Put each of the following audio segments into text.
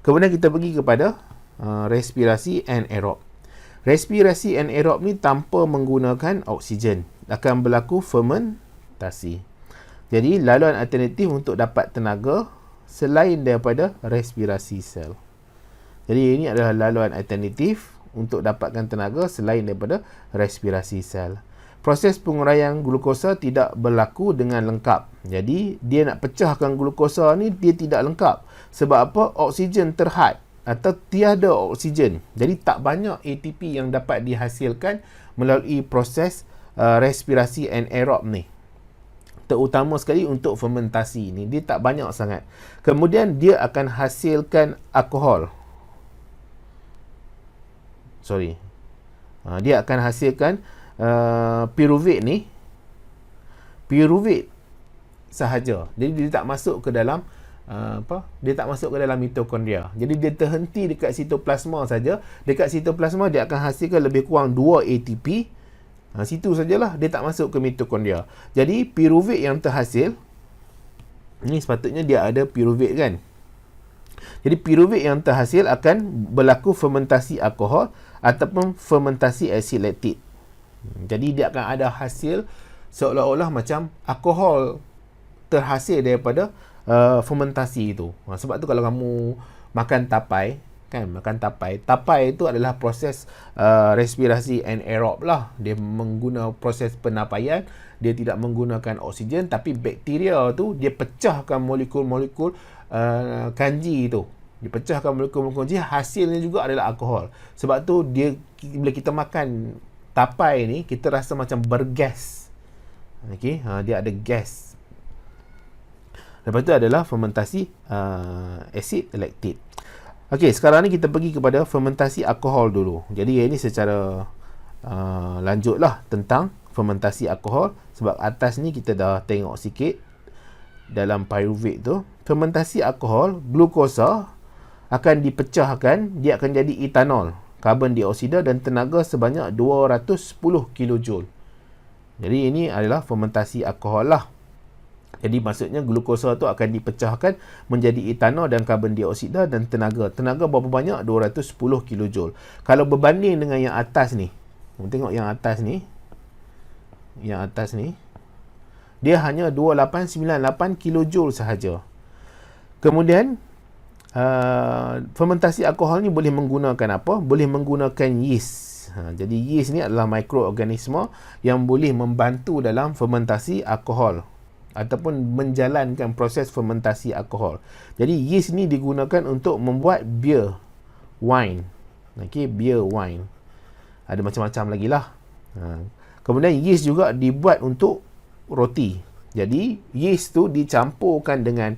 Kemudian kita pergi kepada respirasi anaerob. Respirasi anaerob ni tanpa menggunakan oksigen, akan berlaku fermentasi. Jadi laluan alternatif untuk dapat tenaga selain daripada respirasi sel. Jadi ini adalah laluan alternatif untuk dapatkan tenaga selain daripada respirasi sel. Proses penguraian glukosa tidak berlaku dengan lengkap. Jadi dia nak pecahkan glukosa ni dia tidak lengkap. Sebab apa? Oksigen terhad atau tiada oksigen. Jadi tak banyak ATP yang dapat dihasilkan melalui proses respirasi anaerob ni. Terutama sekali untuk fermentasi ni, dia tak banyak sangat. Kemudian dia akan hasilkan alkohol. Dia akan hasilkan pyruvate ni. Pyruvate sahaja. Jadi dia tak masuk ke dalam dia tak masuk ke dalam mitokondria. Jadi dia terhenti dekat sitoplasma saja. Dekat sitoplasma dia akan hasilkan lebih kurang 2 ATP. Situ sajalah, dia tak masuk ke mitokondria. Jadi pyruvate yang terhasil ni, sepatutnya dia ada pyruvate kan. Jadi pyruvate yang terhasil akan berlaku fermentasi alkohol ataupun fermentasi asid laktik. Jadi dia akan ada hasil seolah-olah macam alkohol terhasil daripada fermentasi itu. Sebab tu kalau kamu makan tapai, tapai itu adalah proses respirasi anaerob lah. Dia menggunakan proses penapaian, dia tidak menggunakan oksigen, tapi bakteria tu dia pecahkan molekul-molekul kanji itu. Dia pecahkan molekul-molekul kanji, hasilnya juga adalah alkohol. Sebab tu dia, bila kita makan tapai ni, kita rasa macam bergas. Okey, dia ada gas. Lepas tu adalah fermentasi asid laktik. Okey, sekarang ni kita pergi kepada fermentasi alkohol dulu. Jadi ini secara lanjutlah tentang fermentasi alkohol. Sebab atas ni kita dah tengok sikit dalam pyruvate tu. Fermentasi alkohol, glukosa akan dipecahkan, dia akan jadi etanol, karbon dioksida dan tenaga sebanyak 210 kJ. Jadi ini adalah fermentasi alkohol lah. Jadi maksudnya glukosa tu akan dipecahkan menjadi etanol dan karbon dioksida dan tenaga. Tenaga berapa banyak? 210 kJ. Kalau berbanding dengan yang atas ni, kita tengok yang atas ni. Yang atas ni, dia hanya 2898 kJ sahaja. Kemudian fermentasi alkohol ni boleh menggunakan apa? Boleh menggunakan yeast. Jadi yeast ni adalah mikroorganisme yang boleh membantu dalam fermentasi alkohol ataupun menjalankan proses fermentasi alkohol. Jadi yeast ni digunakan untuk membuat beer, wine. Okey, beer, wine. Ada macam-macam lagi lah. Kemudian yeast juga dibuat untuk roti. Jadi yeast tu dicampurkan dengan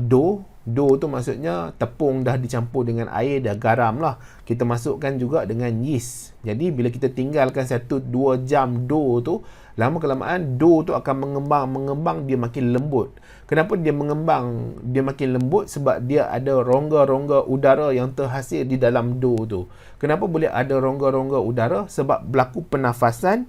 dough. Dough tu maksudnya tepung dah dicampur dengan air, dah garam lah. Kita masukkan juga dengan yeast. Jadi bila kita tinggalkan 1-2 jam dough tu, lama-kelamaan dough tu akan mengembang, dia makin lembut. Kenapa dia makin lembut? Sebab dia ada rongga-rongga udara yang terhasil di dalam dough tu. Kenapa boleh ada rongga-rongga udara? Sebab berlaku pernafasan,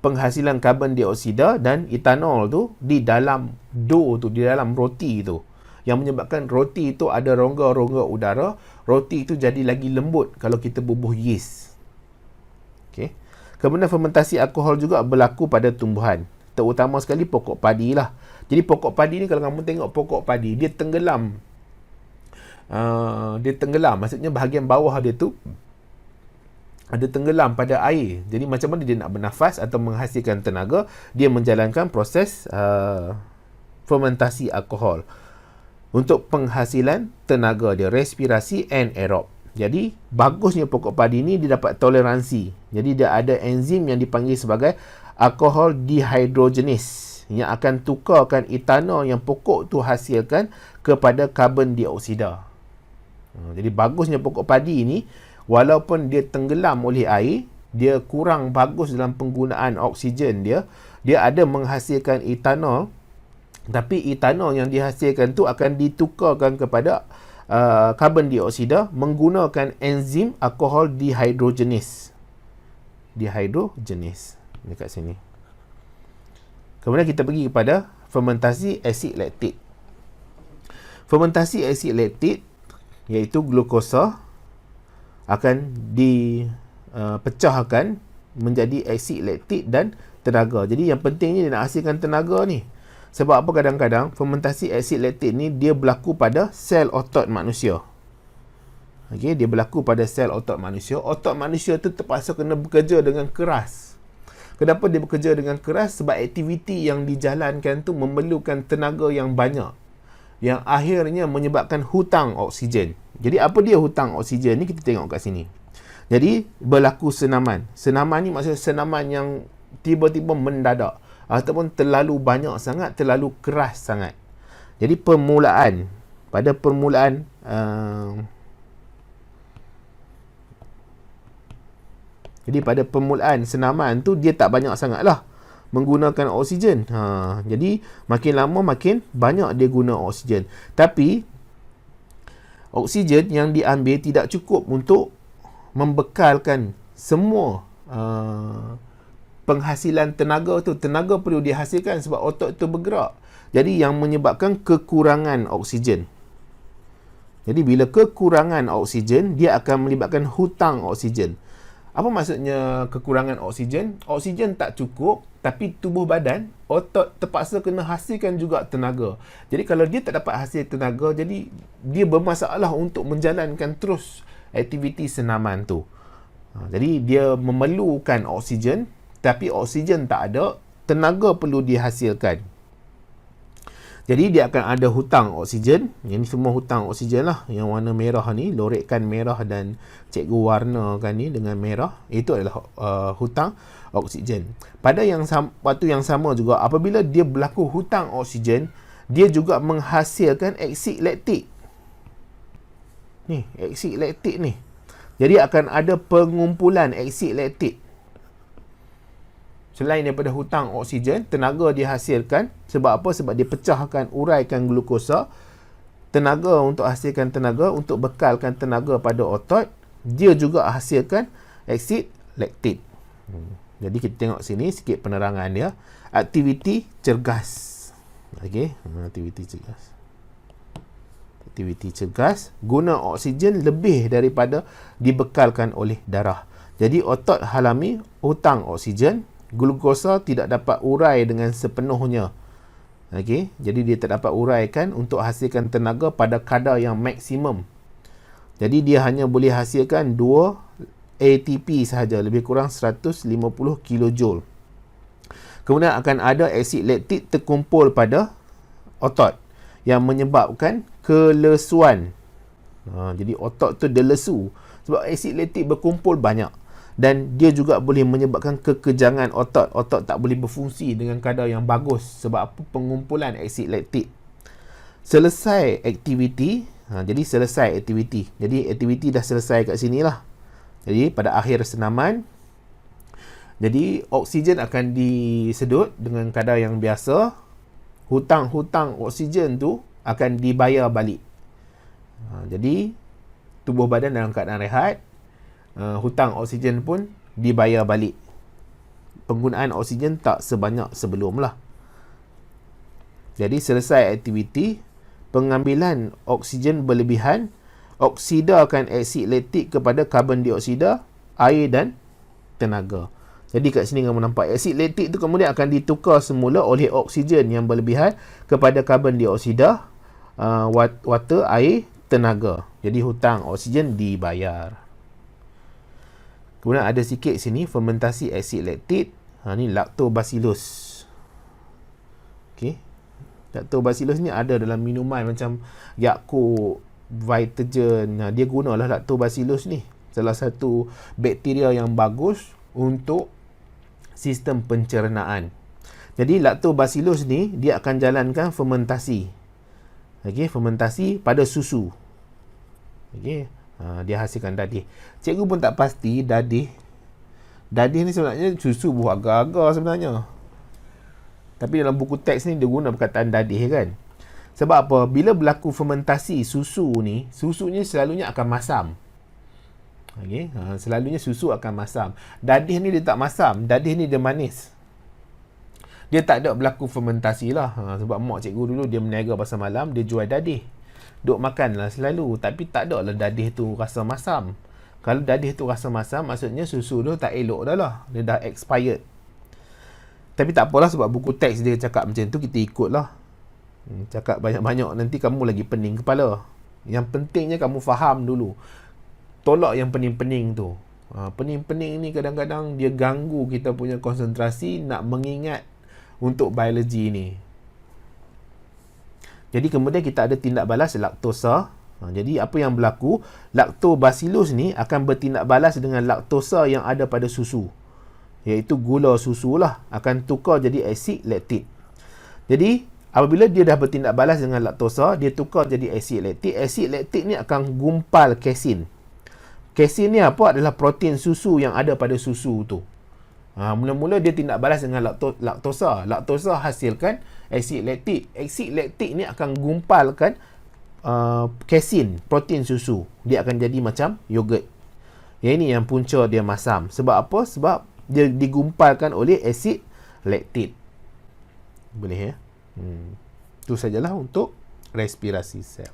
penghasilan karbon dioksida dan etanol tu di dalam dough tu, di dalam roti tu, yang menyebabkan roti itu ada rongga-rongga udara. Roti itu jadi lagi lembut kalau kita bubuh yeast. Okay. Kemudian fermentasi alkohol juga berlaku pada tumbuhan, terutama sekali pokok padi lah. Jadi pokok padi ni, kalau kamu tengok pokok padi, dia tenggelam. Maksudnya bahagian bawah dia tu ada tenggelam pada air. Jadi macam mana dia nak bernafas atau menghasilkan tenaga? Dia menjalankan proses fermentasi alkohol untuk penghasilan tenaga dia, respirasi anaerob. Jadi bagusnya pokok padi ni dia dapat toleransi. Jadi dia ada enzim yang dipanggil sebagai alkohol dehydrogenase yang akan tukarkan etanol yang pokok tu hasilkan kepada karbon dioksida. Jadi bagusnya pokok padi ni, walaupun dia tenggelam oleh air, dia kurang bagus dalam penggunaan oksigen dia, dia ada menghasilkan etanol. Tapi etanol yang dihasilkan tu akan ditukarkan kepada karbon dioksida menggunakan enzim alkohol dehydrogenase. Dehydrogenase dekat sini. Kemudian kita pergi kepada fermentasi asid laktik. Fermentasi asid laktik iaitu glukosa akan dipecahkan menjadi aksid laktik dan tenaga. Jadi yang penting ni dia nak hasilkan tenaga ni. Sebab apa, kadang-kadang fermentasi aksid laktik ni dia berlaku pada sel otot manusia. Okey, dia berlaku pada sel otot manusia. Otot manusia tu terpaksa kena bekerja dengan keras. Kenapa dia bekerja dengan keras? Sebab aktiviti yang dijalankan tu memerlukan tenaga yang banyak, yang akhirnya menyebabkan hutang oksigen. Jadi apa dia hutang oksigen ni? Kita tengok kat sini. Jadi berlaku senaman. Senaman ni maksudnya senaman yang tiba-tiba mendadak ataupun terlalu banyak sangat, terlalu keras sangat. Jadi pada permulaan senaman tu dia tak banyak sangat lah menggunakan oksigen. Jadi makin lama makin banyak dia guna oksigen. Tapi oksigen yang diambil tidak cukup untuk membekalkan semua penghasilan tenaga tu. Tenaga perlu dihasilkan sebab otot tu bergerak. Jadi yang menyebabkan kekurangan oksigen. Jadi bila kekurangan oksigen, dia akan melibatkan hutang oksigen. Apa maksudnya kekurangan oksigen? Oksigen tak cukup, tapi tubuh badan, otot terpaksa kena hasilkan juga tenaga. Jadi kalau dia tak dapat hasil tenaga, jadi dia bermasalah untuk menjalankan terus aktiviti senaman tu. Jadi dia memerlukan oksigen, tapi oksigen tak ada, tenaga perlu dihasilkan. Jadi dia akan ada hutang oksigen. Ini semua hutang oksigen lah. Yang warna merah ni, lorekan merah dan cikgu warnakan ni dengan merah, itu adalah hutang oksigen. Pada waktu yang sama juga, apabila dia berlaku hutang oksigen, dia juga menghasilkan aksid laktik. Ni, aksid laktik ni. Jadi akan ada pengumpulan aksid laktik. Selain daripada hutang oksigen, tenaga dihasilkan. Sebab apa? Sebab dia pecahkan, uraikan glukosa. Tenaga untuk hasilkan tenaga, untuk bekalkan tenaga pada otot. Dia juga hasilkan aksid laktik. Jadi kita tengok sini sikit penerangan dia. Aktiviti cergas. Okey, aktiviti cergas. Aktiviti cergas guna oksigen lebih daripada dibekalkan oleh darah. Jadi otot halami hutang oksigen. Glukosa tidak dapat urai dengan sepenuhnya. Okey, jadi dia tak dapat uraikan untuk hasilkan tenaga pada kadar yang maksimum. Jadi dia hanya boleh hasilkan 2 ATP sahaja, lebih kurang 150 kJ. Kemudian akan ada aksid laktik terkumpul pada otot yang menyebabkan kelesuan. Jadi otot tu dia lesu sebab aksid laktik berkumpul banyak. Dan dia juga boleh menyebabkan kekejangan otot. Otot tak boleh berfungsi dengan kadar yang bagus. Sebab apa? Pengumpulan aksid laktik. Selesai aktiviti. Jadi selesai aktiviti. Jadi aktiviti dah selesai kat sini lah. Jadi pada akhir senaman, jadi oksigen akan disedut dengan kadar yang biasa. Hutang-hutang oksigen tu akan dibayar balik. Jadi tubuh badan dalam keadaan rehat. Hutang oksigen pun dibayar balik. Penggunaan oksigen tak sebanyak sebelum lah. Jadi selesai aktiviti, pengambilan oksigen berlebihan, oksidakan aksid laktik kepada karbon dioksida, air dan tenaga. Jadi kat sini kamu nampak aksid laktik tu kemudian akan ditukar semula oleh oksigen yang berlebihan kepada karbon dioksida, water, air, tenaga. Jadi hutang oksigen dibayar. Kemudian ada sikit sini fermentasi aksid laktik. Ni lactobacillus. Okey. Lactobacillus ni ada dalam minuman macam Yakult, Vitagen. Dia gunalah lactobacillus ni. Salah satu bakteria yang bagus untuk sistem pencernaan. Jadi lactobacillus ni dia akan jalankan fermentasi. Okey, fermentasi pada susu. Okey. Dia hasilkan dadih. Cikgu pun tak pasti dadih ni sebenarnya susu buah agar-agar sebenarnya. Tapi dalam buku teks ni dia guna perkataan dadih kan. Sebab apa? Bila berlaku fermentasi susu ni, susunya selalunya akan masam. Okay? Selalunya susu akan masam. Dadih ni dia tak masam. Dadih ni dia manis. Dia tak ada berlaku fermentasi lah. Sebab mak cikgu dulu dia meniaga pasal malam, dia jual dadih. duk makan lah selalu, tapi tak ada lah dadih tu rasa masam. Kalau dadih tu rasa masam, maksudnya susu tu tak elok dah lah, dia dah expired. Tapi tak apalah, sebab buku teks dia cakap macam tu, kita ikut lah. Cakap banyak-banyak nanti kamu lagi pening kepala. Yang pentingnya kamu faham dulu, tolak yang pening-pening tu. Pening-pening ni kadang-kadang dia ganggu kita punya konsentrasi nak mengingat untuk biologi ni. Jadi kemudian kita ada tindak balas laktosa. Jadi apa yang berlaku, lactobacillus ni akan bertindak balas dengan laktosa yang ada pada susu, iaitu gula susu lah, akan tukar jadi asid laktik. Jadi apabila dia dah bertindak balas dengan laktosa, dia tukar jadi asid laktik. Asid laktik ni akan gumpal kesin. Kesin ni apa? Adalah protein susu yang ada pada susu tu. Mula-mula dia tindak balas dengan laktosa. Laktosa hasilkan asid laktik. Asid laktik ni akan gumpalkan kesin, protein susu. Dia akan jadi macam yogurt. Yang ini yang punca dia masam. Sebab apa? Sebab dia digumpalkan oleh asid laktik. Boleh ya? Itu sajalah untuk respirasi sel.